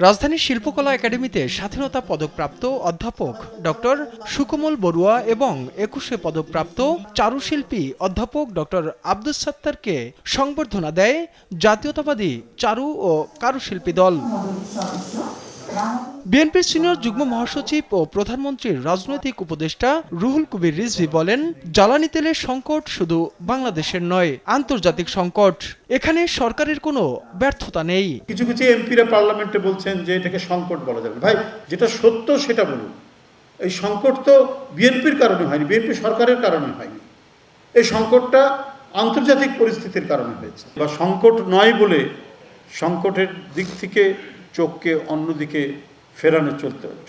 রাজধানীর শিল্পকলা একাডেমিতে স্বাধীনতা পদকপ্রাপ্ত অধ্যাপক ডক্টর সুকোমল বড়ুয়া এবং ২১শে পদকপ্রাপ্ত চারুশিল্পী অধ্যাপক ডক্টর আব্দুস সাত্তারকে সংবর্ধনা দেয় জাতীয়তাবাদী চারু ও কারুশিল্পী দল। বিএনপির সিনিয়র যুগ্ম মহাসচিব ও প্রধানমন্ত্রীর রাজনৈতিক উপদেষ্টা রুহুল কবির রিজভী বলেন, জ্বালানি তেলের সংকট শুধু বাংলাদেশের নয়, আন্তর্জাতিক সংকট। এখানে সরকারের কোনো ব্যর্থতা নেই। কিছু কিছু এমপিরা পার্লামেন্টে বলছেন যে এটাকে সংকট বলা যাবে। ভাই, যেটা সত্য সেটা বলুন। এই সংকট তো বিএনপির কারণে হয়নি, বিএনপি সরকারের কারণে হয়নি। এই সংকটটা আন্তর্জাতিক পরিস্থিতির কারণে হয়েছে। বা সংকট নয় বলে সংকটের দিক থেকে চোখকে অন্যদিকে ফেরানো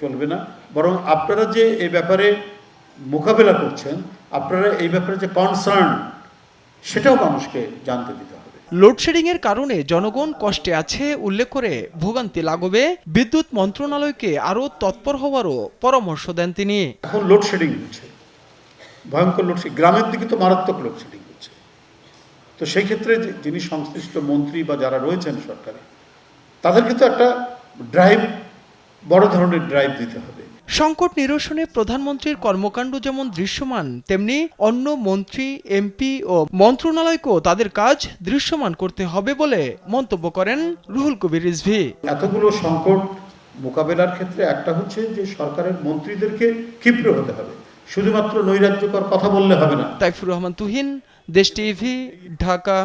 চলবে না, বরং আপনারা যে এই ব্যাপারে মোকাবেলা করছেন, আপনারা এই ব্যাপারে যে কনসার্ন, সেটাও মানুষকে জানতে দিতে হবে। লোডশেডিংয়ের কারণে জনগণ কষ্টে আছে উল্লেখ করে ভোগান্তি লাগবে বিদ্যুৎ মন্ত্রণালয়কে আরও তৎপর হওয়ারও পরামর্শ দেন তিনি। এখন লোডশেডিং হচ্ছে, ভয়ঙ্কর লোডশেডিং, গ্রামের দিকে তো মারাত্মক লোডশেডিং হচ্ছে। তো সেই ক্ষেত্রে যিনি সংশ্লিষ্ট মন্ত্রী বা যারা রয়েছেন সরকারে, তাদেরকে তো একটা ড্রাইভ, বড় ধরনের ড্রাইভ দিতে হবে। সংকট নিরসনে প্রধানমন্ত্রীর কর্মকাণ্ড যেমন দৃশ্যমান, তেমনি অন্য মন্ত্রী, এমপি ও মন্ত্রণালয়কেও তাদের কাজ দৃশ্যমান করতে হবে বলে মন্তব্য করেন রুহুল কবির রিজভী। এতগুলো সংকট মোকাবেলার ক্ষেত্রে একটা হচ্ছে যে সরকারের মন্ত্রীদেরকে ক্ষিপ্র হতে হবে, শুধুমাত্র নৈরাজ্যকর কথা বললে হবে না। তাইফুর রহমান তুহিন, দেশ টিভি, ঢাকা।